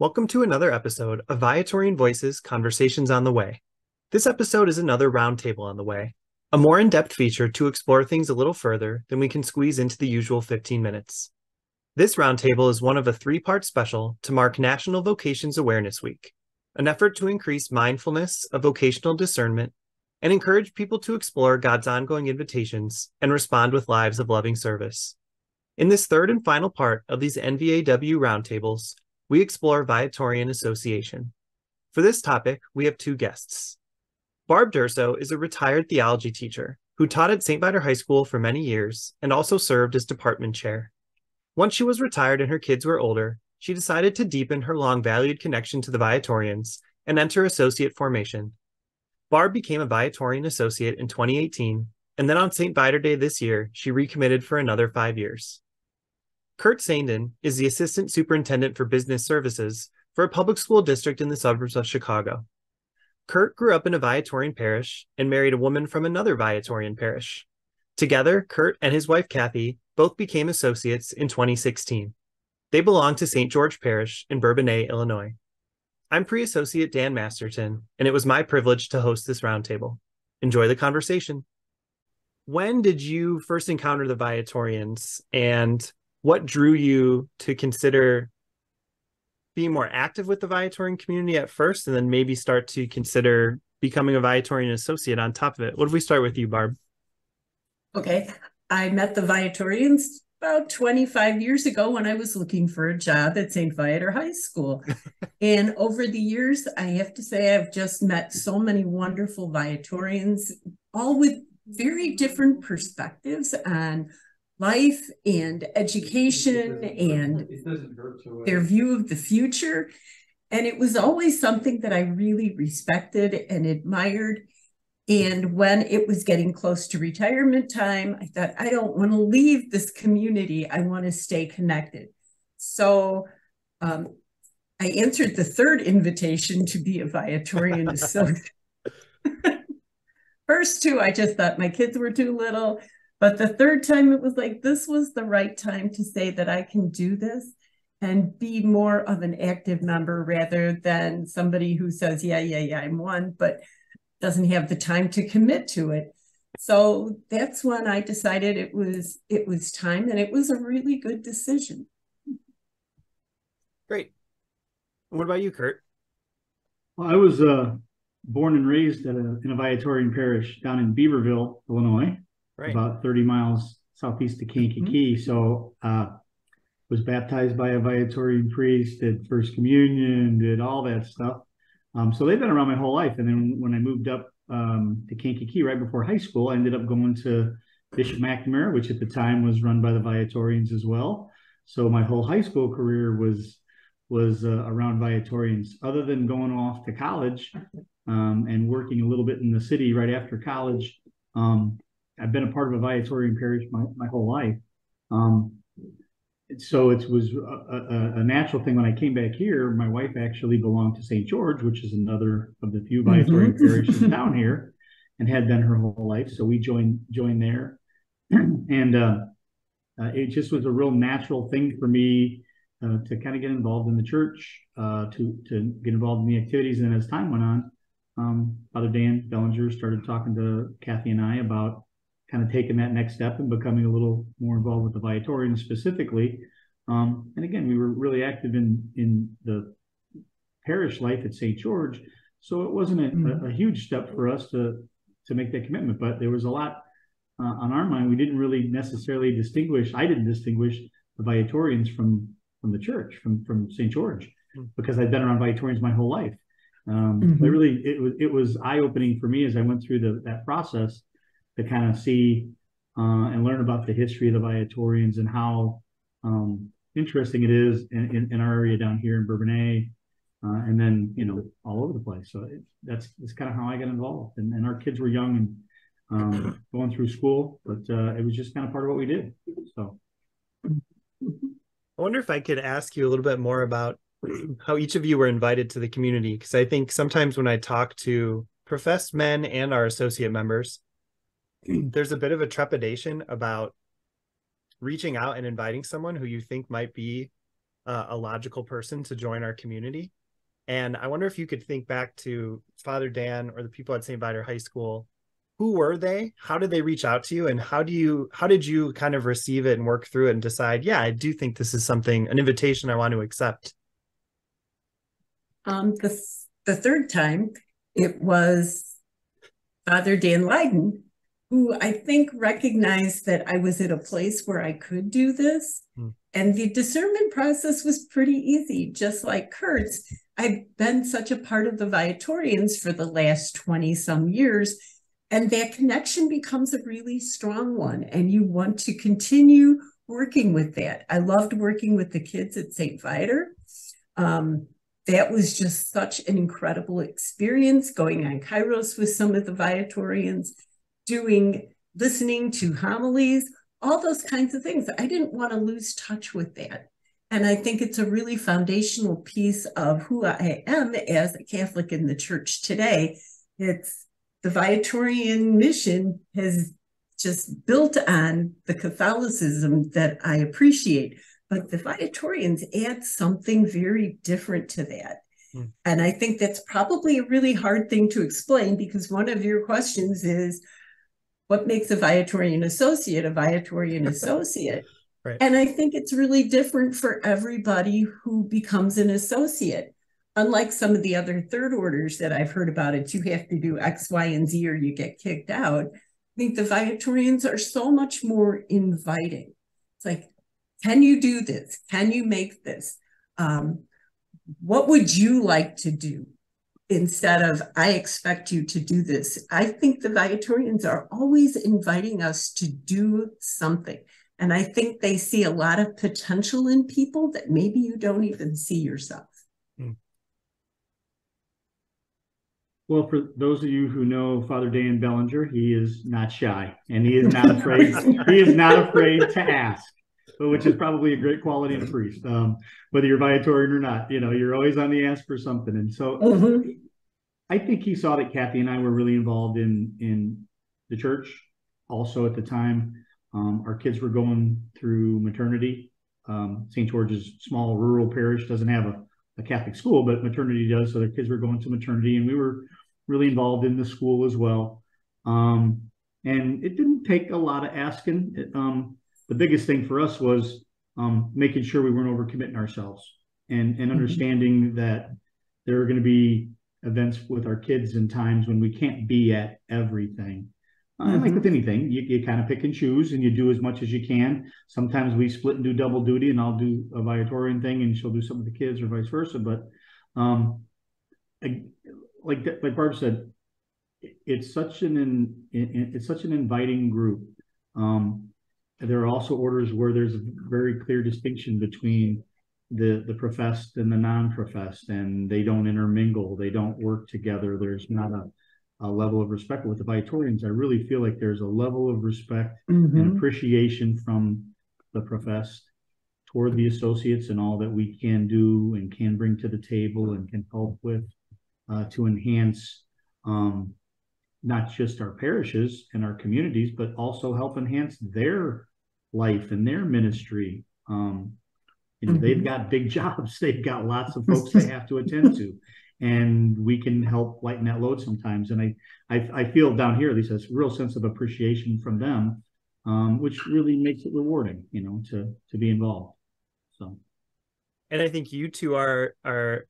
Welcome to another episode of Viatorian Voices Conversations on the Way. This episode is another roundtable on the way, a more in-depth feature to explore things a little further than we can squeeze into the usual 15 minutes. This roundtable is one of a three-part special to mark National Vocations Awareness Week, an effort to increase mindfulness of vocational discernment and encourage people to explore God's ongoing invitations and respond with lives of loving service. In this third and final part of these NVAW roundtables, we explore Viatorian association. For this topic, we have two guests. Barb Durso is a retired theology teacher who taught at St. Viator High School for many years and also served as department chair. Once she was retired and her kids were older, she decided to deepen her long-valued connection to the Viatorians and enter associate formation. Barb became a Viatorian associate in 2018, and then on St. Viator Day this year, she recommitted for another 5 years. Curt Saindon is the Assistant Superintendent for Business Services for a public school district in the suburbs of Chicago. Curt grew up in a Viatorian parish and married a woman from another Viatorian parish. Together, Curt and his wife Kathy both became associates in 2016. They belong to St. George Parish in Bourbonnais, Illinois. I'm pre-associate Dan Masterton, and it was my privilege to host this roundtable. Enjoy the conversation. When did you first encounter the Viatorians, and what drew you to consider being more active with the Viatorian community at first, and then maybe start to consider becoming a Viatorian associate on top of it? What if we start with you, Barb? Okay. I met the Viatorians about 25 years ago when I was looking for a job at St. Viator High School. And over the years, I have to say, I've just met so many wonderful Viatorians, all with very different perspectives on life and education and their view of the future. And it was always something that I really respected and admired. And when it was getting close to retirement time, I thought, I don't want to leave this community. I want to stay connected. So I answered the third invitation to be a Viatorian associate. First two, I just thought my kids were too little. But the third time, it was like, this was the right time to say that I can do this and be more of an active member rather than somebody who says, yeah, I'm one, but doesn't have the time to commit to it. So that's when I decided it was time, and it was a really good decision. Great. What about you, Curt? Well, I was born and raised in a Viatorian parish down in Beaverville, Illinois, right, about 30 miles southeast of Kankakee. So was baptized by a Viatorian priest, did First Communion, did all that stuff. So they've been around my whole life. And then when I moved up to Kankakee right before high school, I ended up going to Bishop McNamara, which at the time was run by the Viatorians as well. So my whole high school career was around Viatorians. Other than going off to college and working a little bit in the city right after college, I've been a part of a Viatorian parish my whole life. So it was a natural thing. When I came back here, my wife actually belonged to St. George, which is another of the few Viatorian parishes down here, and had been her whole life. So we joined there. And it just was a real natural thing for me to kind of get involved in the church, to get involved in the activities. And as time went on, Father Dan Bellinger started talking to Kathy and I about kind of taking that next step and becoming a little more involved with the Viatorians specifically. And again, we were really active in the parish life at St. George. So it wasn't a huge step for us to make that commitment, but there was a lot on our mind. We didn't really necessarily I didn't distinguish the Viatorians from the church, from St. George, because I'd been around Viatorians my whole life. But really, it was eye-opening for me as I went through that process to kind of see and learn about the history of the Viatorians and how interesting it is in our area down here in Bourbonnais, and then all over the place. So that's kind of how I got involved. And our kids were young and going through school, but it was just kind of part of what we did. So I wonder if I could ask you a little bit more about how each of you were invited to the community, because I think sometimes when I talk to professed men and our associate members, there's a bit of a trepidation about reaching out and inviting someone who you think might be a logical person to join our community. And I wonder if you could think back to Father Dan or the people at St. Viator High School. Who were they? How did they reach out to you? And how did you kind of receive it and work through it and decide, yeah, I do think this is something, an invitation I want to accept? The third time, it was Father Dan Leiden, who I think recognized that I was at a place where I could do this. And the discernment process was pretty easy, just like Curt's. I've been such a part of the Viatorians for the last 20 some years, and that connection becomes a really strong one, and you want to continue working with that. I loved working with the kids at St. Viator. That was just such an incredible experience, going on Kairos with some of the Viatorians, listening to homilies, all those kinds of things. I didn't want to lose touch with that. And I think it's a really foundational piece of who I am as a Catholic in the church today. It's the Viatorian mission has just built on the Catholicism that I appreciate. But the Viatorians add something very different to that. And I think that's probably a really hard thing to explain, because one of your questions is, what makes a Viatorian associate a Viatorian associate? Right. And I think it's really different for everybody who becomes an associate. Unlike some of the other third orders that I've heard about, you have to do X, Y, and Z or you get kicked out. I think the Viatorians are so much more inviting. It's like, can you do this? Can you make this? What would you like to do? Instead of, I expect you to do this. I think the Viatorians are always inviting us to do something. And I think they see a lot of potential in people that maybe you don't even see yourself. Well, for those of you who know Father Dan Bellinger, he is not shy, and he is not afraid. He is not afraid to ask, which is probably a great quality in a priest. Whether you're Viatorian or not, you're always on the ask for something. And so I think he saw that Kathy and I were really involved in the church. Also at the time, our kids were going through maternity. St. George's small rural parish doesn't have a Catholic school, but maternity does. So their kids were going to maternity, and we were really involved in the school as well. And it didn't take a lot of asking. The biggest thing for us was making sure we weren't overcommitting ourselves and understanding that there are going to be events with our kids and times when we can't be at everything. Like with anything, you kind of pick and choose, and you do as much as you can. Sometimes we split and do double duty, and I'll do a Viatorian thing and she'll do some of the kids, or vice versa. But like Barb said, it's such an inviting group. There are also orders where there's a very clear distinction between the professed and the non-professed, and they don't intermingle, they don't work together. There's not a level of respect. With the Viatorians, I really feel like there's a level of respect and appreciation from the professed toward the associates and all that we can do and can bring to the table and can help with to enhance not just our parishes and our communities, but also help enhance their life and their ministry. They've got big jobs. They've got lots of folks they have to attend to. And we can help lighten that load sometimes. And I feel down here, at least, a real sense of appreciation from them, which really makes it rewarding, to be involved. So, and I think you two are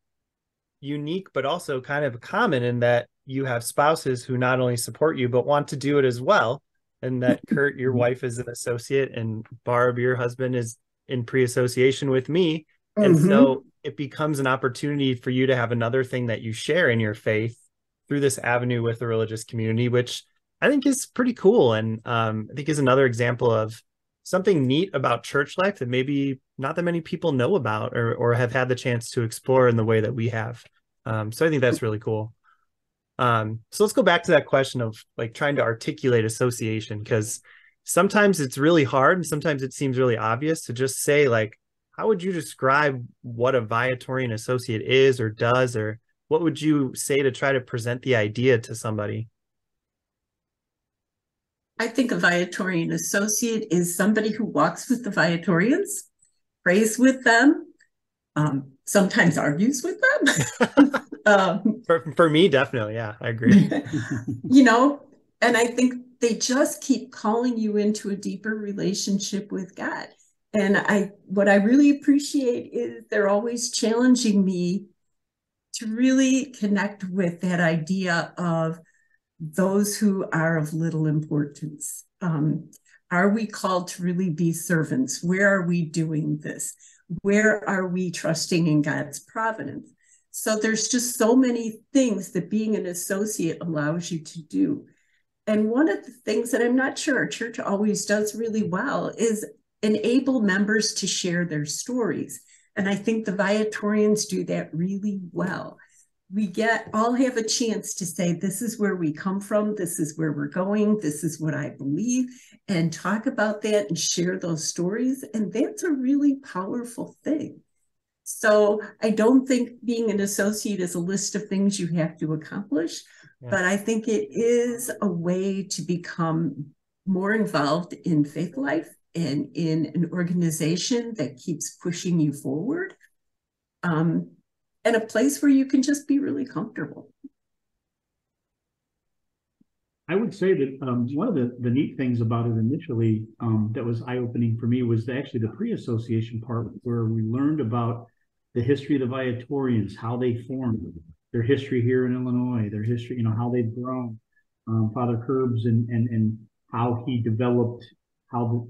unique, but also kind of common in that you have spouses who not only support you, but want to do it as well. And that Curt, your wife, is an associate, and Barb, your husband, is in pre-association with me. And so it becomes an opportunity for you to have another thing that you share in your faith through this avenue with the religious community, which I think is pretty cool. And I think is another example of something neat about church life that maybe not that many people know about or have had the chance to explore in the way that we have. So I think that's really cool. So let's go back to that question of like trying to articulate association, because sometimes it's really hard and sometimes it seems really obvious to just say, like, how would you describe what a Viatorian associate is or does, or what would you say to try to present the idea to somebody? I think a Viatorian associate is somebody who walks with the Viatorians, prays with them, sometimes argues with them. For me, definitely. Yeah, I agree. And I think they just keep calling you into a deeper relationship with God. And what I really appreciate is they're always challenging me to really connect with that idea of those who are of little importance. Are we called to really be servants? Where are we doing this? Where are we trusting in God's providence? So there's just so many things that being an associate allows you to do. And one of the things that I'm not sure our church always does really well is enable members to share their stories. And I think the Viatorians do that really well. We all have a chance to say, this is where we come from, this is where we're going, this is what I believe, and talk about that and share those stories. And that's a really powerful thing. So I don't think being an associate is a list of things you have to accomplish, but I think it is a way to become more involved in faith life and in an organization that keeps pushing you forward. And a place where you can just be really comfortable. I would say that one of the neat things about it initially that was eye-opening for me was actually the pre-association part, where we learned about the history of the Viatorians, how they formed, their history here in Illinois, their history, how they've grown, Father Curbs and how he developed how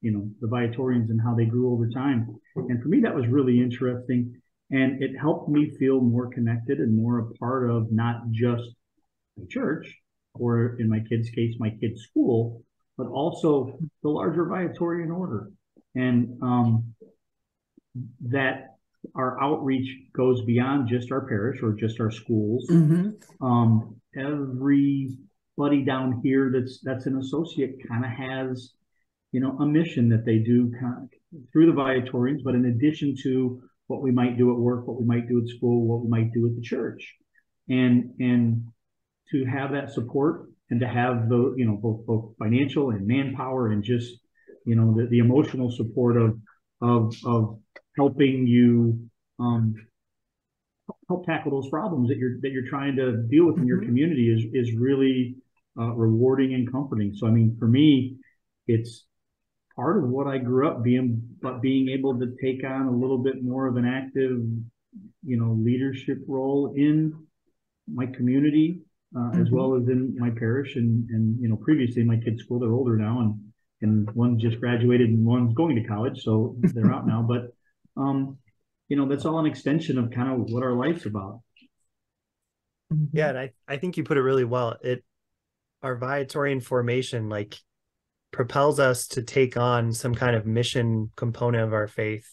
the Viatorians and how they grew over time. And for me, that was really interesting. And it helped me feel more connected and more a part of not just the church, or in my kids' case, my kids' school, but also the larger Viatorian order. And that our outreach goes beyond just our parish or just our schools. Everybody down here that's an associate kind of has, a mission that they do through the Viatorians, but in addition to what we might do at work, what we might do at school, what we might do at the church, and to have that support and to have the both financial and manpower and just the emotional support of helping you help tackle those problems that you're trying to deal with in your community is really rewarding and comforting. So I mean, for me, it's part of what I grew up being, but being able to take on a little bit more of an active, leadership role in my community, as well as in my parish. And previously in my kids' school, they're older now, and one just graduated and one's going to college, so they're out now. But, that's all an extension of kind of what our life's about. Yeah, and I think you put it really well. Our Viatorian formation, propels us to take on some kind of mission component of our faith,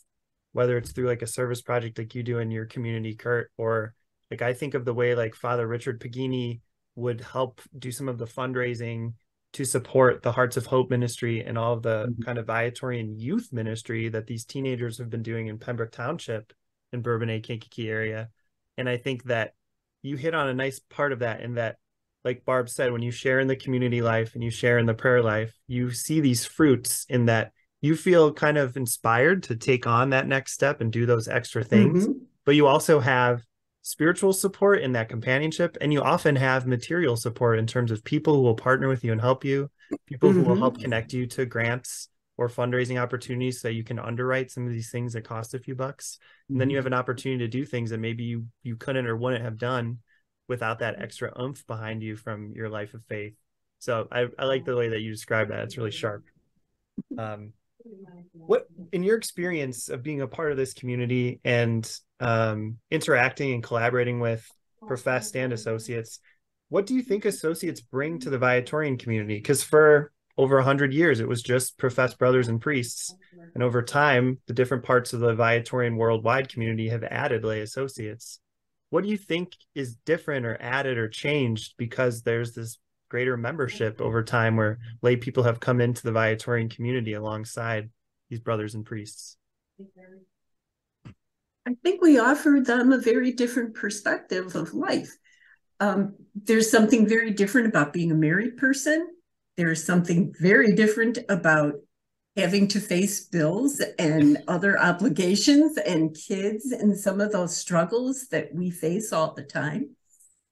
whether it's through a service project like you do in your community, Curt, or I think of the way Father Richard Pagini would help do some of the fundraising to support the Hearts of Hope ministry and all of the kind of Viatorian youth ministry that these teenagers have been doing in Pembroke Township in Bourbonnais, Kankakee area. And I think that you hit on a nice part of that, in that, like Barb said, when you share in the community life and you share in the prayer life, you see these fruits in that you feel kind of inspired to take on that next step and do those extra things. But you also have spiritual support in that companionship, and you often have material support in terms of people who will partner with you and help you, people who will help connect you to grants or fundraising opportunities so you can underwrite some of these things that cost a few bucks. And then you have an opportunity to do things that maybe you couldn't or wouldn't have done without that extra oomph behind you from your life of faith. So I like the way that you describe that. It's really sharp. What, in your experience of being a part of this community and interacting and collaborating with professed and associates, what do you think associates bring to the Viatorian community? Because for over 100 years, it was just professed brothers and priests. And over time, the different parts of the Viatorian worldwide community have added lay associates. What do you think is different or added or changed because there's this greater membership over time where lay people have come into the Viatorian community alongside these brothers and priests? I think we offer them a very different perspective of life. There's something very different about being a married person. There's something very different about having to face bills and other obligations and kids and some of those struggles that we face all the time.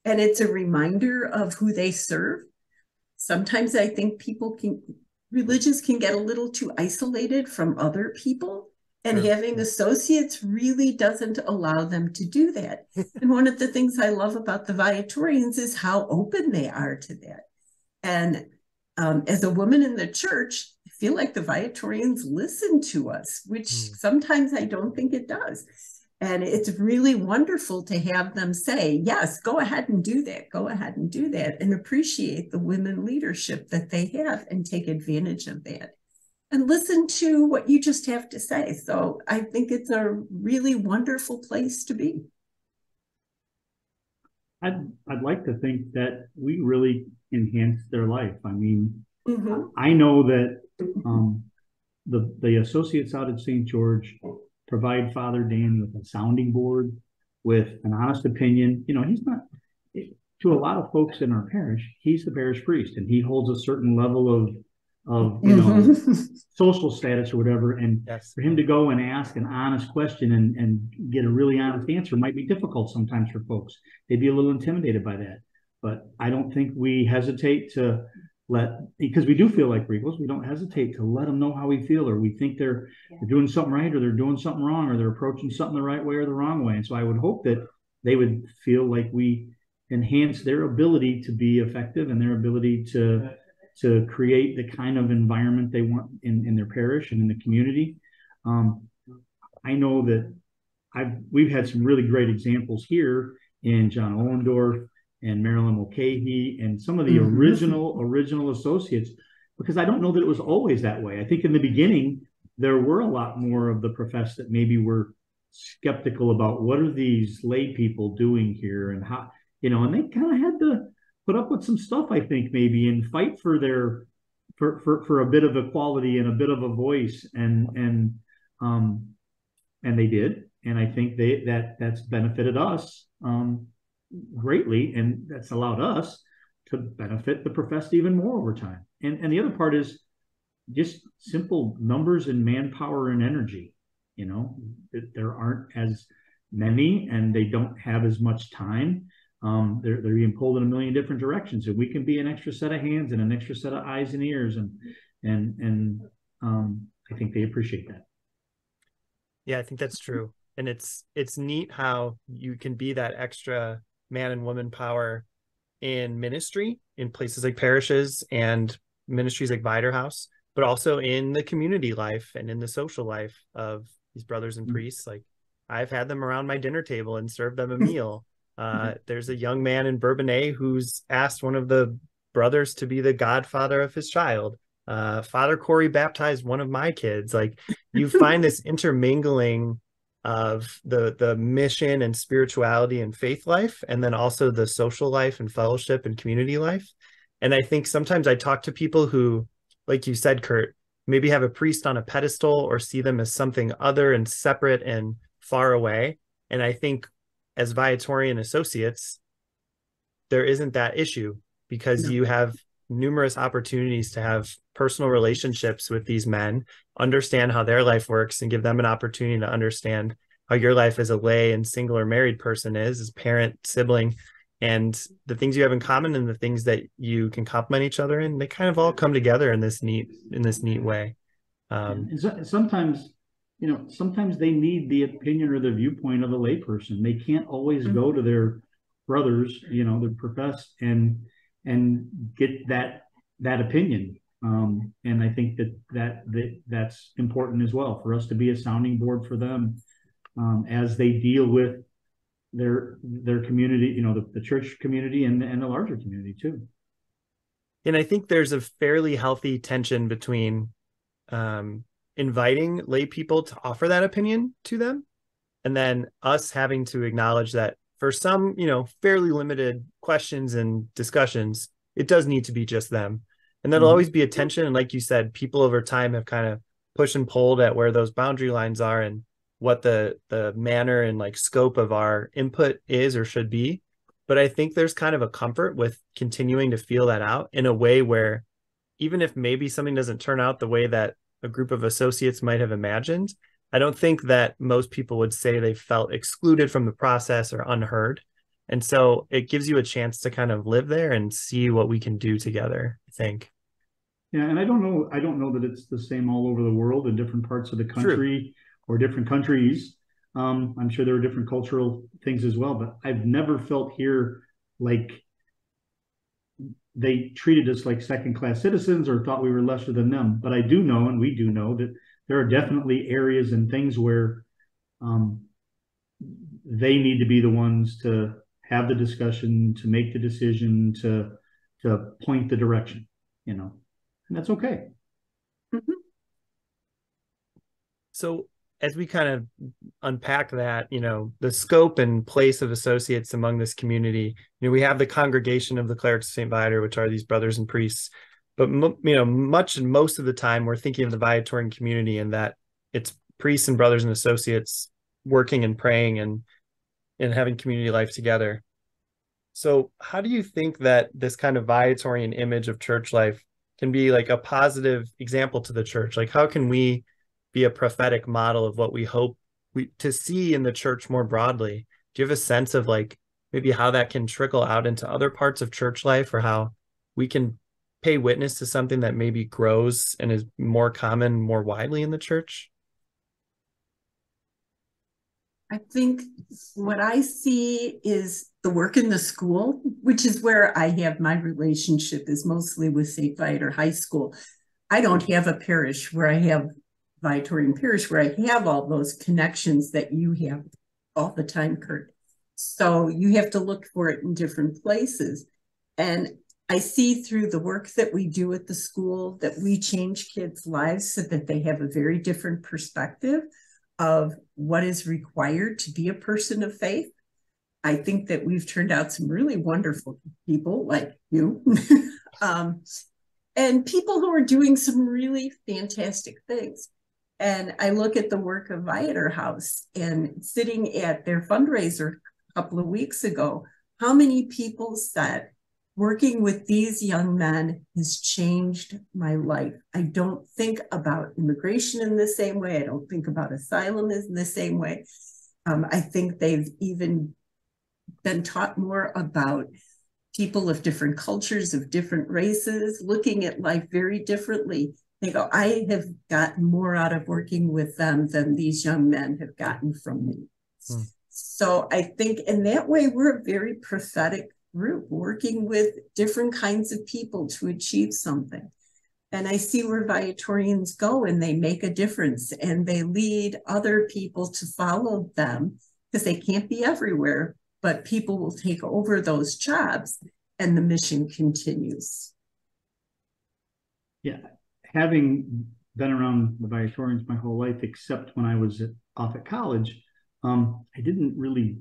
And it's a reminder of who they serve. Sometimes I think religions can get a little too isolated from other people. And having associates really doesn't allow them to do that. And one of the things I love about the Viatorians is how open they are to that. And as a woman in the church, I feel like the Viatorians listen to us, which sometimes I don't think it does. And it's really wonderful to have them say, yes, go ahead and do that. Go ahead and do that, and appreciate the women leadership that they have and take advantage of that. And listen to what you just have to say. So I think it's a really wonderful place to be. I'd like to think that we really enhance their life. I mean, I know that the associates out at St. George provide Father Dan with a sounding board, with an honest opinion. You know, he's not, to a lot of folks in our parish, he's the parish priest, and he holds a certain level of you know, social status or whatever. And for him to go and ask an honest question and get a really honest answer might be difficult sometimes for folks. They'd be a little intimidated by that. But I don't think we hesitate to because we do feel like regals, we don't hesitate to let them know how we feel, or we think they're doing something right, or they're doing something wrong, or they're approaching something the right way or the wrong way. And so I would hope that they would feel like we enhance their ability to be effective and their ability to create the kind of environment they want in their parish and in the community. I know that we've had some really great examples here in John Ohlendorf and Marilyn Mulcahy and some of the original associates, because I don't know that it was always that way. I think in the beginning, there were a lot more of the professed that maybe were skeptical about what are these lay people doing here and how, you know, and they kind of had to put up with some stuff, I think, maybe, and fight for a bit of equality and a bit of a voice, and they did, and I think that's benefited us greatly, and that's allowed us to benefit the professed even more over time. And the other part is just simple numbers and manpower and energy. You know, there aren't as many, and they don't have as much time. They're being pulled in a million different directions, and we can be an extra set of hands and an extra set of eyes and ears, and I think they appreciate that. Yeah, I think that's true, and it's neat how you can be that extra man and woman power in ministry in places like parishes and ministries like Viator House, but also in the community life and in the social life of these brothers and priests. Like, I've had them around my dinner table and served them a meal. There's a young man in Bourbonnais who's asked one of the brothers to be the godfather of his child. Father Corey baptized one of my kids. Like, you find this intermingling of the mission and spirituality and faith life, and then also the social life and fellowship and community life. And I think sometimes I talk to people who, like you said, Curt, maybe have a priest on a pedestal or see them as something other and separate and far away. And I think as Viatorian associates, there isn't that issue, because you have numerous opportunities to have personal relationships with these men, understand how their life works, and give them an opportunity to understand how your life as a lay and single or married person is, as parent, sibling, and the things you have in common and the things that you can complement each other in. They kind of all come together in this neat way. And sometimes, you know, sometimes they need the opinion or the viewpoint of a layperson. They can't always go to their brothers, you know, their professed, and get that opinion. And I think that's important as well, for us to be a sounding board for them as they deal with their community, you know, the church community and the larger community too. And I think there's a fairly healthy tension between inviting lay people to offer that opinion to them, and then us having to acknowledge that for some, you know, fairly limited questions and discussions, it does need to be just them. And that'll always be a tension. And like you said, people over time have kind of pushed and pulled at where those boundary lines are and what the manner and like scope of our input is or should be. But I think there's kind of a comfort with continuing to feel that out in a way where, even if maybe something doesn't turn out the way that a group of associates might have imagined. I don't think that most people would say they felt excluded from the process or unheard. And so it gives you a chance to kind of live there and see what we can do together, I think. Yeah, and I don't know that it's the same all over the world in different parts of the country or different countries. I'm sure there are different cultural things as well, but I've never felt here like they treated us like second-class citizens or thought we were lesser than them. But I do know, and we do know, that there are definitely areas and things where they need to be the ones to have the discussion, to make the decision, to point the direction, you know, and that's okay. Mhm. So as we kind of unpack that, you know, the scope and place of associates among this community, you know, we have the congregation of the clerics of St. Viator, which are these brothers and priests. But, you know, most of the time we're thinking of the Viatorian community and that it's priests and brothers and associates working and praying and having community life together. So how do you think that this kind of Viatorian image of church life can be like a positive example to the church? Like, how can we be a prophetic model of what we hope to see in the church more broadly? Do you have a sense of like maybe how that can trickle out into other parts of church life, or how we can pay witness to something that maybe grows and is more common more widely in the church? I think what I see is the work in the school, which is where I have my relationship, is mostly with St. Viator High School. I don't have a parish where I have Viatorian parish where I have all those connections that you have all the time, Curt. So you have to look for it in different places. And I see through the work that we do at the school that we change kids' lives so that they have a very different perspective of what is required to be a person of faith. I think that we've turned out some really wonderful people like you and people who are doing some really fantastic things. And I look at the work of Viator House and sitting at their fundraiser a couple of weeks ago, how many people said, working with these young men has changed my life. I don't think about immigration in the same way. I don't think about asylum in the same way. I think they've even been taught more about people of different cultures, of different races, looking at life very differently. They go, I have gotten more out of working with them than these young men have gotten from me. So I think in that way, we're a very prophetic group working with different kinds of people to achieve something. And I see where Viatorians go and they make a difference and they lead other people to follow them because they can't be everywhere, but people will take over those jobs and the mission continues. Yeah, having been around the Viatorians my whole life, except when I was off at college, I didn't really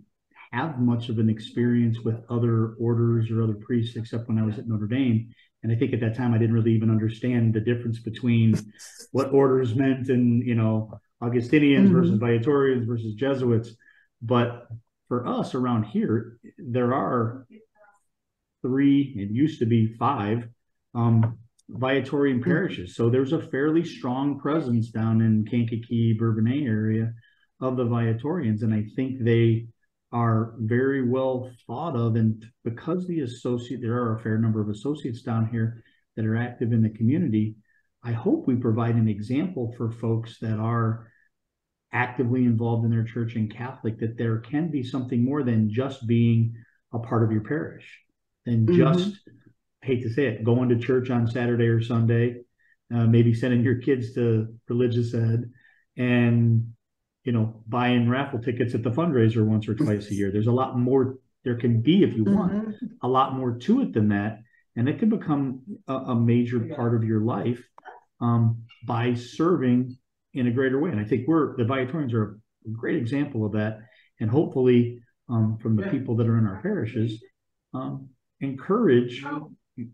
have much of an experience with other orders or other priests, except when I was at Notre Dame. And I think at that time, I didn't really even understand the difference between what orders meant and, you know, Augustinians versus Viatorians versus Jesuits. But for us around here, there are 3, it used to be 5, Viatorian parishes. So there's a fairly strong presence down in Kankakee, Bourbonnais area of the Viatorians. And I think they are very well thought of, and because there are a fair number of associates down here that are active in the community, I hope we provide an example for folks that are actively involved in their church and Catholic, that there can be something more than just being a part of your parish, than just, I hate to say it, going to church on Saturday or Sunday, maybe sending your kids to religious ed, and you know, buying raffle tickets at the fundraiser once or twice a year. There's a lot more there can be, if you want, a lot more to it than that. And it can become a major part of your life by serving in a greater way. And I think the Viatorians are a great example of that. And hopefully from the people that are in our parishes, encourage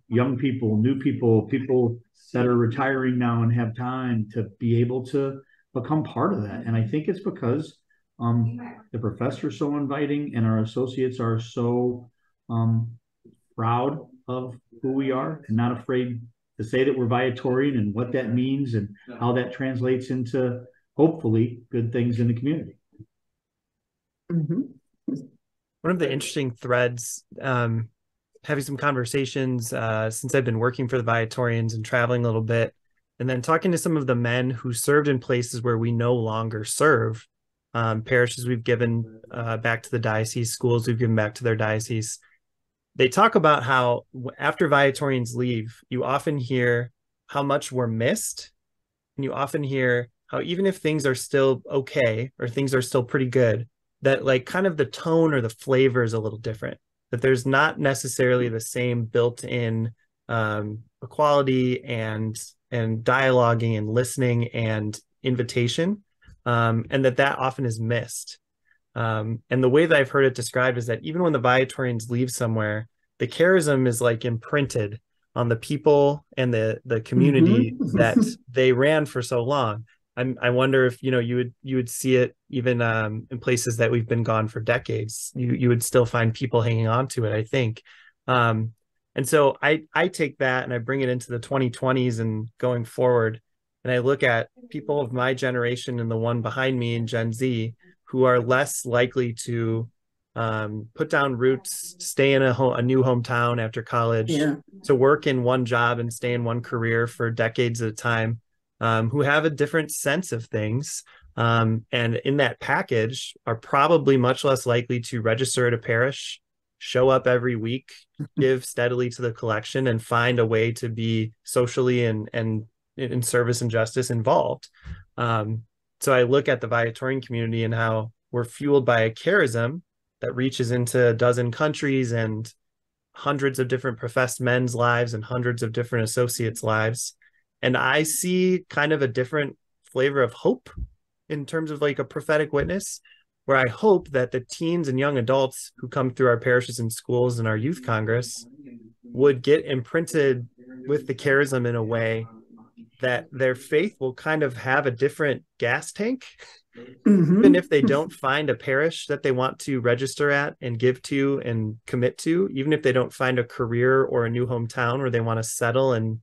young people, new people, people that are retiring now and have time to be able to become part of that. And I think it's because the professors are so inviting and our associates are so proud of who we are and not afraid to say that we're Viatorian and what that means and how that translates into hopefully good things in the community. Mm-hmm. One of the interesting threads, having some conversations since I've been working for the Viatorians and traveling a little bit, and then talking to some of the men who served in places where we no longer serve, parishes we've given back to the diocese, schools we've given back to their diocese. They talk about how after Viatorians leave, you often hear how much we're missed. And you often hear how even if things are still okay or things are still pretty good, that like kind of the tone or the flavor is a little different, that there's not necessarily the same built-in equality and dialoguing and listening and invitation, and that often is missed. And the way that I've heard it described is that even when the Viatorians leave somewhere, the charism is like imprinted on the people and the community Mm-hmm. that they ran for so long. I wonder if you would see it even in places that we've been gone for decades. You would still find people hanging on to it, I think. And so I take that and I bring it into the 2020s and going forward, and I look at people of my generation and the one behind me in Gen Z who are less likely to put down roots, stay in a new hometown after college, Yeah. to work in one job and stay in one career for decades at a time, who have a different sense of things. And in that package are probably much less likely to register at a parish, show up every week, give steadily to the collection, and find a way to be socially and in service and justice involved. So I look at the Viatorian community and how we're fueled by a charism that reaches into a dozen countries and hundreds of different professed men's lives and hundreds of different associates' lives. And I see kind of a different flavor of hope in terms of like a prophetic witness, where I hope that the teens and young adults who come through our parishes and schools and our youth congress would get imprinted with the charism in a way that their faith will kind of have a different gas tank. Mm-hmm. Even if they don't find a parish that they want to register at and give to and commit to, even if they don't find a career or a new hometown where they want to settle and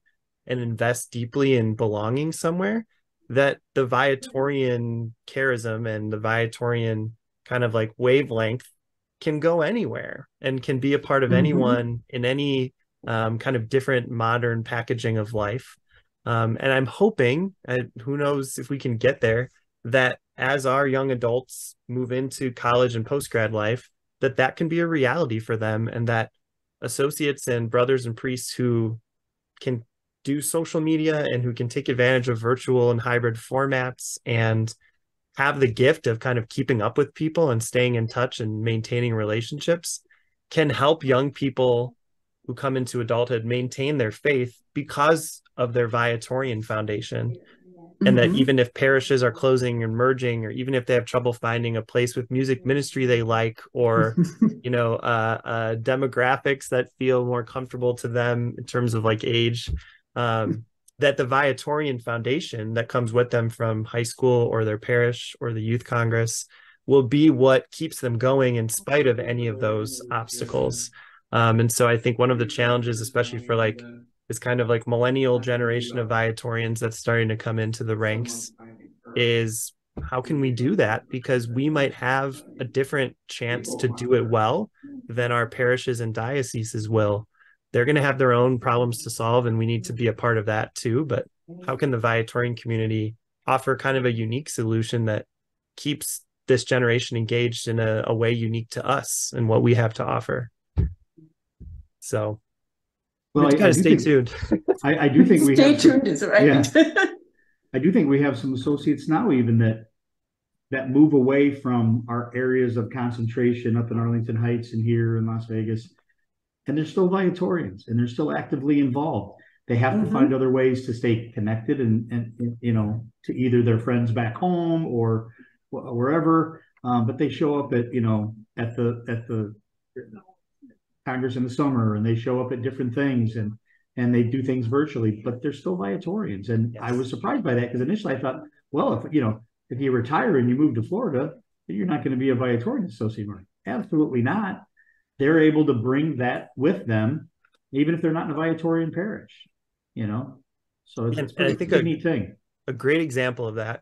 invest deeply in belonging somewhere, that the Viatorian charism and the Viatorian kind of like wavelength can go anywhere and can be a part of anyone in any kind of different modern packaging of life. And I'm hoping, who knows if we can get there, that as our young adults move into college and postgrad life, that can be a reality for them, and that associates and brothers and priests who can do social media and who can take advantage of virtual and hybrid formats and have the gift of kind of keeping up with people and staying in touch and maintaining relationships can help young people who come into adulthood maintain their faith because of their Viatorian foundation. And that even if parishes are closing and merging, or even if they have trouble finding a place with music ministry they like, or demographics that feel more comfortable to them in terms of like age, that the Viatorian foundation that comes with them from high school or their parish or the youth congress will be what keeps them going in spite of any of those obstacles. And so I think one of the challenges, especially for like this kind of like millennial generation of Viatorians that's starting to come into the ranks, is how can we do that? Because we might have a different chance to do it well than our parishes and dioceses will. They're going to have their own problems to solve, and we need to be a part of that too. But how can the Viatorian community offer kind of a unique solution that keeps this generation engaged in a way unique to us and what we have to offer? So well, kind of stay tuned. I do think we stay tuned is right. Yeah, I do think we have some associates now even that move away from our areas of concentration up in Arlington Heights and here in Las Vegas, and they're still Viatorians and they're still actively involved. They have to find other ways to stay connected and to either their friends back home or wherever. But they show up at the Congress in the summer, and they show up at different things, and they do things virtually, but they're still Viatorians. And I was surprised by that, because initially I thought, well, if you retire and you move to Florida, you're not going to be a Viatorian associate. Absolutely not. They're able to bring that with them, even if they're not in a Viatorian parish. you know? So it's And I pretty, think pretty neat thing. a great example of that,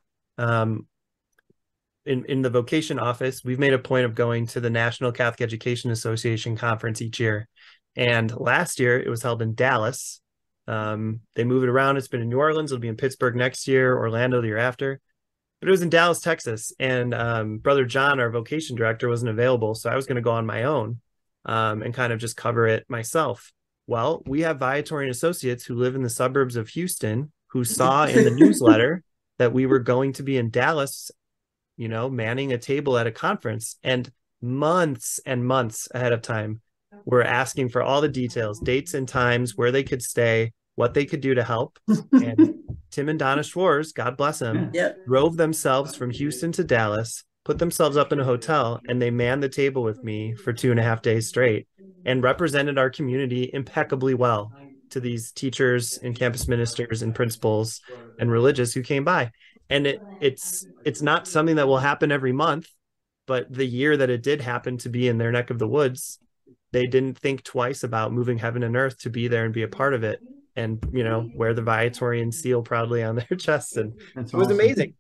in the vocation office, we've made a point of going to the National Catholic Education Association conference each year. And last year it was held in Dallas. They move it around. It's been in New Orleans. It'll be in Pittsburgh next year, Orlando the year after. But it was in Dallas, Texas. And Brother John, our vocation director, wasn't available. So I was going to go on my own and kind of just cover it myself. Well, we have Viatorian associates who live in the suburbs of Houston who saw in the newsletter that we were going to be in Dallas, manning a table at a conference. And months ahead of time, we're asking for all the details, dates and times, where they could stay, what they could do to help. And Tim and Donna Schwartz, God bless them, drove themselves from Houston to Dallas, put themselves up in a hotel, and they manned the table with me for 2.5 days straight and represented our community impeccably well to these teachers and campus ministers and principals and religious who came by. And it's not something that will happen every month, but the year that it did happen to be in their neck of the woods, they didn't think twice about moving heaven and earth to be there and be a part of it and, wear the Viatorian seal proudly on their chests. And it was amazing.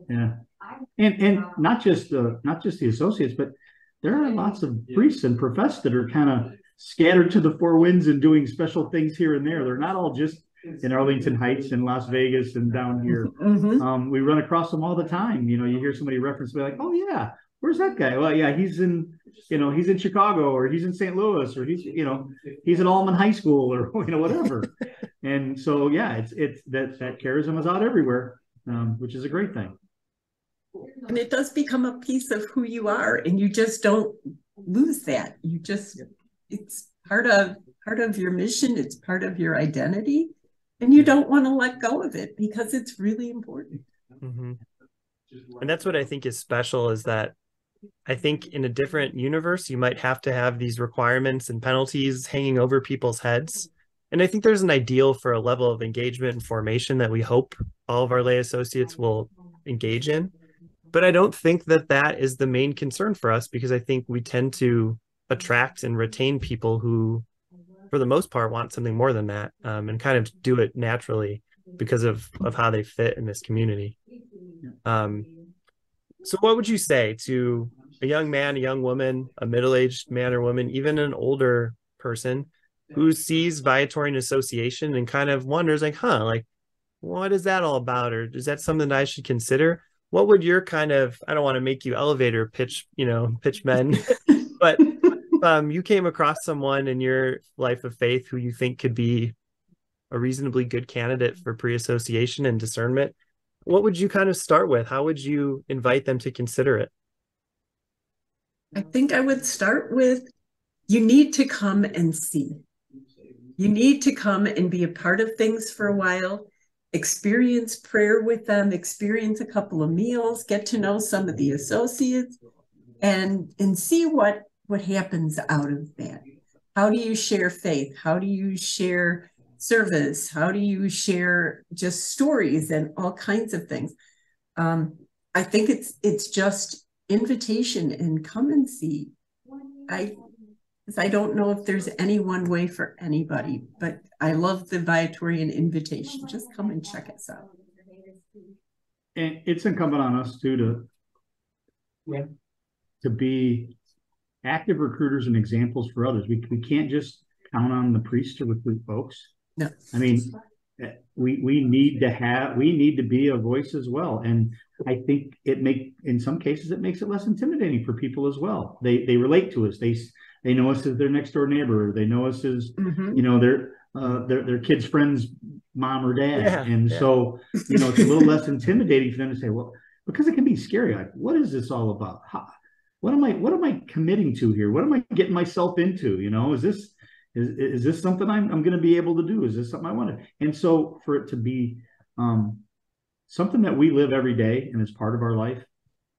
Yeah. And not just the associates, but there are lots of priests and professed that are kind of scattered to the four winds and doing special things here and there. They're not all just in Arlington Heights and Las Vegas and down here. We run across them all the time. You hear somebody reference, be like, oh yeah, where's that guy? Well, yeah, he's in Chicago, or he's in St. Louis, or he's at Allman High School, or whatever. And so yeah, it's that charism is out everywhere, which is a great thing. And it does become a piece of who you are, and you just don't lose that. It's part of your mission. It's part of your identity, and you don't want to let go of it because it's really important. Mm-hmm. And that's what I think is special, is that I think in a different universe, you might have to have these requirements and penalties hanging over people's heads. And I think there's an ideal for a level of engagement and formation that we hope all of our lay associates will engage in. But I don't think that is the main concern for us, because I think we tend to attract and retain people who, for the most part, want something more than that, and kind of do it naturally because of how they fit in this community. So what would you say to a young man, a young woman, a middle-aged man or woman, even an older person who sees Viatorian Association and kind of wonders, what is that all about? Or is that something that I should consider? What would your kind of, I don't want to make you elevator pitch men, but you came across someone in your life of faith who you think could be a reasonably good candidate for pre-association and discernment, what would you kind of start with? How would you invite them to consider it? I think I would start with, you need to come and see. You need to come and be a part of things for a while, experience prayer with them, experience a couple of meals, get to know some of the associates, and see what happens out of that. How do you share faith? How do you share service? How do you share just stories and all kinds of things? I think it's just invitation and come and see. I don't know if there's any one way for anybody, but I love the Viatorian invitation. Just come and check us out. And it's incumbent on us too to be active recruiters and examples for others. We can't just count on the priest to recruit folks. No, I mean, we need to be a voice as well. And I think in some cases it makes it less intimidating for people as well. They relate to us. They know us as their next door neighbor. They know us as their kid's friend's mom or dad. So it's a little less intimidating for them to say, well, because it can be scary. Like, what is this all about? What am I committing to here? What am I getting myself into? Is this something I'm going to be able to do? Is this something I want to? And so for it to be something that we live every day and is part of our life,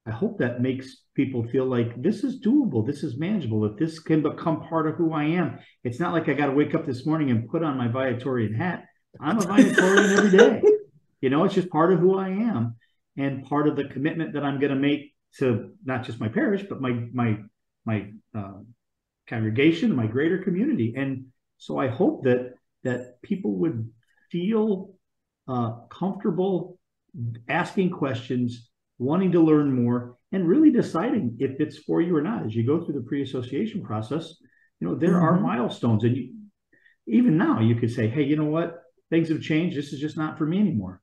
I hope that makes people feel like this is doable, this is manageable, that this can become part of who I am. It's not like I got to wake up this morning and put on my Viatorian hat. I'm a Viatorian every day. It's just part of who I am, and part of the commitment that I'm going to make to not just my parish, but my congregation, my greater community. And so I hope that people would feel comfortable asking questions, wanting to learn more, and really deciding if it's for you or not. As you go through the pre-association process, there are milestones, and even now you could say, hey, you know what? Things have changed. This is just not for me anymore.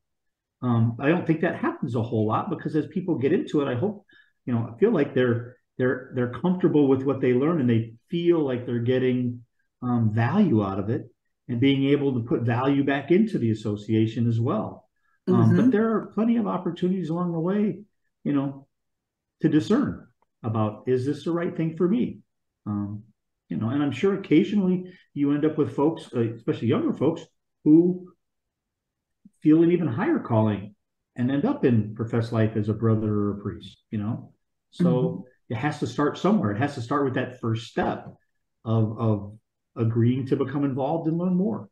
I don't think that happens a whole lot, because as people get into it, I hope, I feel like they're comfortable with what they learn, and they feel like they're getting value out of it, and being able to put value back into the association as well. But there are plenty of opportunities along the way, to discern about, is this the right thing for me? And I'm sure occasionally you end up with folks, especially younger folks, who feel an even higher calling and end up in professed life as a brother or a priest, So it has to start somewhere. It has to start with that first step of agreeing to become involved and learn more.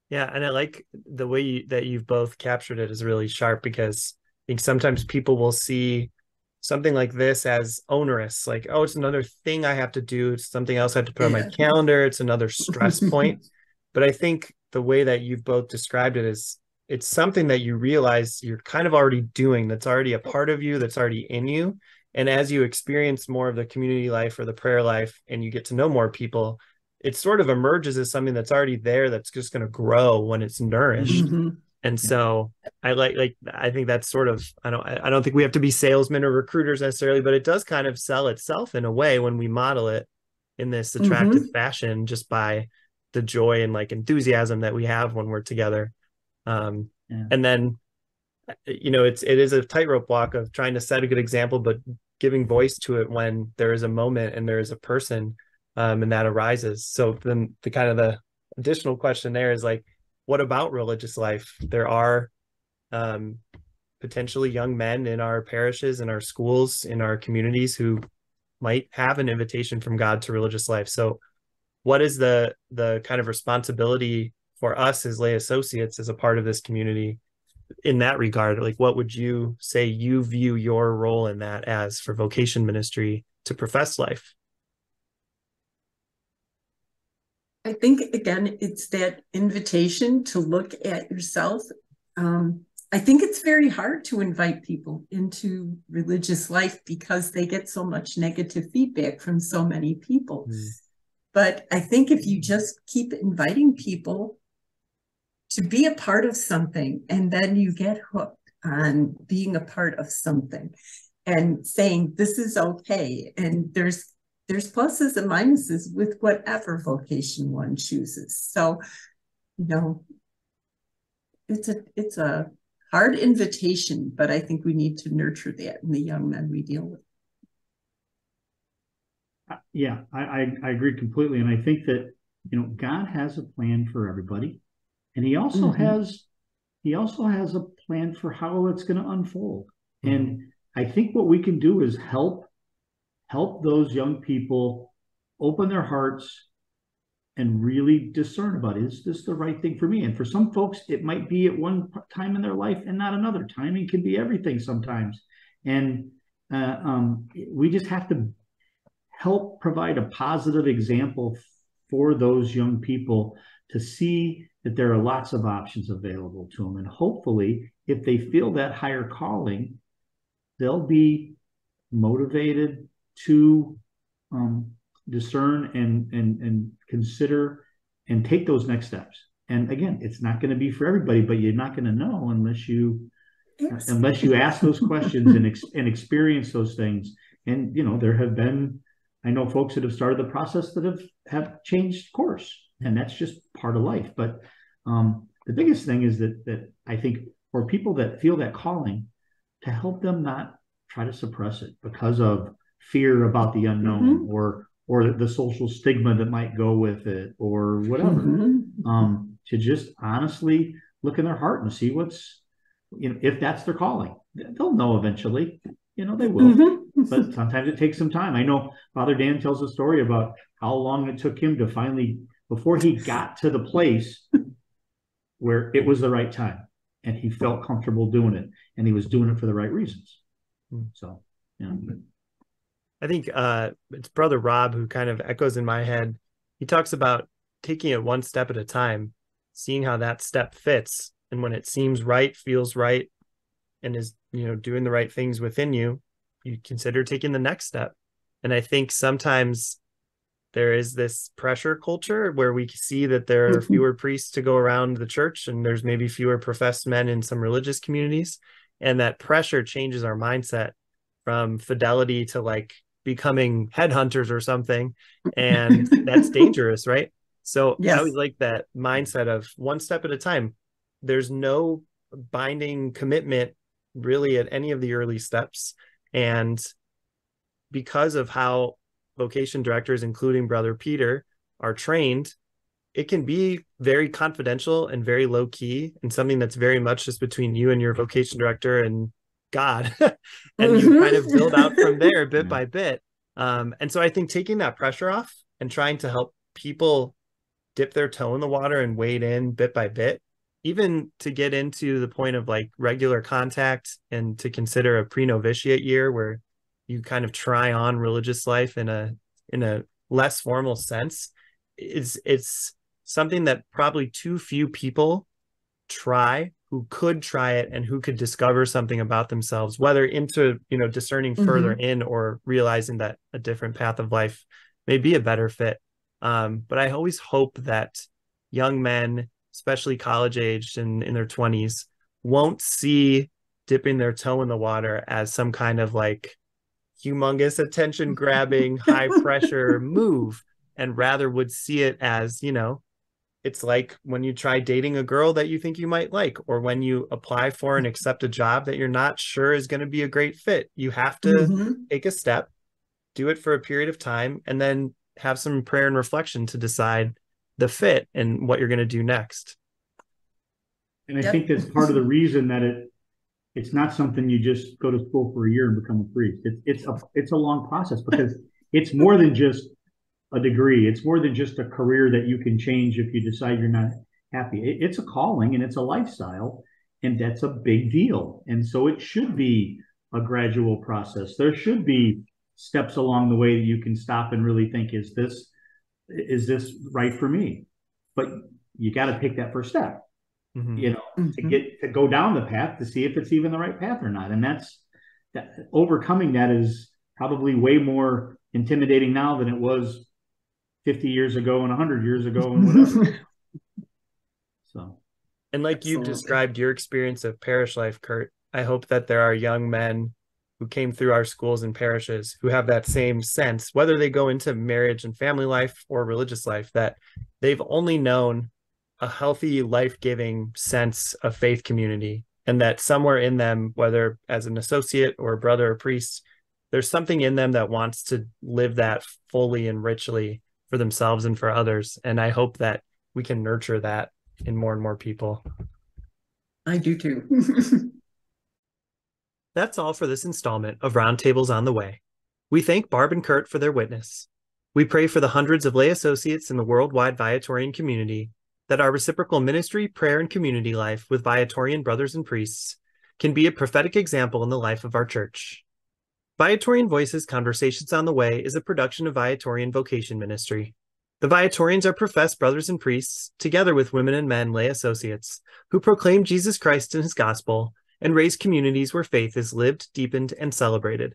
Yeah, and I like the way that you've both captured it is really sharp, because I think sometimes people will see something like this as onerous, like, oh, it's another thing I have to do. It's something else I have to put on my calendar. It's another stress point. But I think the way that you've both described it is, it's something that you realize you're kind of already doing, that's already a part of you, that's already in you. And as you experience more of the community life or the prayer life, and you get to know more people, it sort of emerges as something that's already there, that's just going to grow when it's nourished. And so I think that's sort of, I don't think we have to be salesmen or recruiters necessarily, but it does kind of sell itself in a way when we model it in this attractive fashion, just by the joy and like enthusiasm that we have when we're together. And then, it is a tightrope walk of trying to set a good example, but giving voice to it when there is a moment and there is a person, and that arises. So then the additional question there is like, what about religious life? There are potentially young men in our parishes, in our schools, in our communities who might have an invitation from God to religious life. So what is the kind of responsibility for us as lay associates as a part of this community in that regard? Like, what would you say you view your role in that as for vocation ministry to profess life? I think, again, it's that invitation to look at yourself. I think it's very hard to invite people into religious life because they get so much negative feedback from so many people. But I think if you just keep inviting people to be a part of something, and then you get hooked on being a part of something and saying, this is okay. And there's pluses and minuses with whatever vocation one chooses. So, it's a hard invitation, but I think we need to nurture that in the young men we deal with. Yeah, I agree completely. And I think that, God has a plan for everybody. And he also has a plan for how it's going to unfold. And I think what we can do is help those young people open their hearts and really discern about, is this the right thing for me? And for some folks, it might be at one time in their life and not another. Timing can be everything sometimes. And we just have to help provide a positive example for those young people to see that there are lots of options available to them. And hopefully, if they feel that higher calling, they'll be motivated to discern and consider and take those next steps. And again, it's not going to be for everybody, but you're not going to know unless you ask those questions and experience those things. And there have been, I know folks that have started the process that have changed course, and that's just part of life. But the biggest thing is that I think for people that feel that calling, to help them not try to suppress it because of fear about the unknown or the social stigma that might go with it or whatever, to just honestly look in their heart and see what's, if that's their calling. They'll know eventually, they will, but sometimes it takes some time. I know Father Dan tells a story about how long it took him to finally, before he got to the place where it was the right time and he felt comfortable doing it, and he was doing it for the right reasons. So, I think it's Brother Rob who kind of echoes in my head. He talks about taking it one step at a time. seeing how that step fits. And when it seems right, feels right, and is, doing the right things within you, you consider taking the next step. And I think sometimes there is this pressure culture where we see that there are fewer priests to go around the church, and there's maybe fewer professed men in some religious communities. And that pressure changes our mindset from fidelity to like becoming headhunters or something. And that's dangerous, right? So Yes. I would like that mindset of one step at a time. There's no binding commitment really at any of the early steps. And because of how vocation directors, including Brother Peter, are trained, it can be very confidential and very low key, and something that's very much just between you and your vocation director and God. And you kind of build out from there bit by bit. And so I think taking that pressure off and trying to help people dip their toe in the water and wade in bit by bit, even to get into the point of like regular contact and to consider a pre-novitiate year where you kind of try on religious life in a less formal sense, it's something that probably too few people try who could try it and who could discover something about themselves, whether into discerning further in or realizing that a different path of life may be a better fit. But I always hope that young men, especially college aged and in their 20s, won't see dipping their toe in the water as some kind of like humongous attention grabbing high pressure move, and rather would see it as, it's like when you try dating a girl that you think you might like, or when you apply for and accept a job that you're not sure is going to be a great fit. You have to take a step, do it for a period of time, and then have some prayer and reflection to decide the fit and what you're going to do next. And I think that's part of the reason that it's not something you just go to school for a year and become a priest. It's a long process, because it's more than just a degree. It's more than just a career that you can change if you decide you're not happy. It's a calling and it's a lifestyle, and that's a big deal. And so it should be a gradual process. There should be steps along the way that you can stop and really think, is this right for me? But you got to take that first step, to go down the path to see if it's even the right path or not. And overcoming that is probably way more intimidating now than it was 50 years ago and 100 years ago and whatever. And like you described your experience of parish life, Curt, I hope that there are young men who came through our schools and parishes who have that same sense, whether they go into marriage and family life or religious life, that they've only known a healthy, life-giving sense of faith community, and that somewhere in them, whether as an associate or a brother or priest, there's something in them that wants to live that fully and richly for themselves and for others. And I hope that we can nurture that in more and more people. I do too. That's all for this installment of Roundtables on the Way. We thank Barb and Curt for their witness. We pray for the hundreds of lay associates in the worldwide Viatorian community, that our reciprocal ministry, prayer, and community life with Viatorian brothers and priests can be a prophetic example in the life of our church. Viatorian Voices Conversations on the Way is a production of Viatorian Vocation Ministry. The Viatorians are professed brothers and priests, together with women and men lay associates, who proclaim Jesus Christ and his gospel and raise communities where faith is lived, deepened, and celebrated.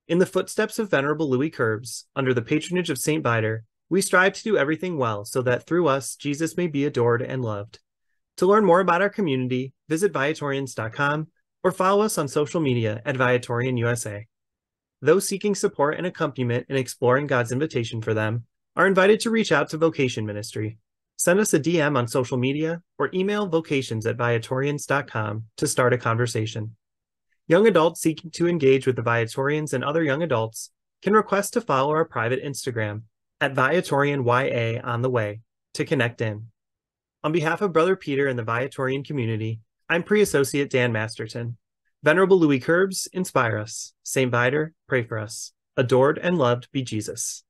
In the footsteps of Venerable Louis Querbes, under the patronage of St. Viator, we strive to do everything well so that through us, Jesus may be adored and loved. To learn more about our community, visit Viatorians.com or follow us on social media at Viatorian USA. Those seeking support and accompaniment in exploring God's invitation for them are invited to reach out to Vocation Ministry. Send us a DM on social media or email vocations@Viatorians.com to start a conversation. Young adults seeking to engage with the Viatorians and other young adults can request to follow our private Instagram at ViatorianYA on the way to connect in. On behalf of Brother Peter and the Viatorian community, I'm Pre-Associate Dan Masterton. Venerable Louis Querbes, inspire us. St. Viator, pray for us. Adored and loved be Jesus.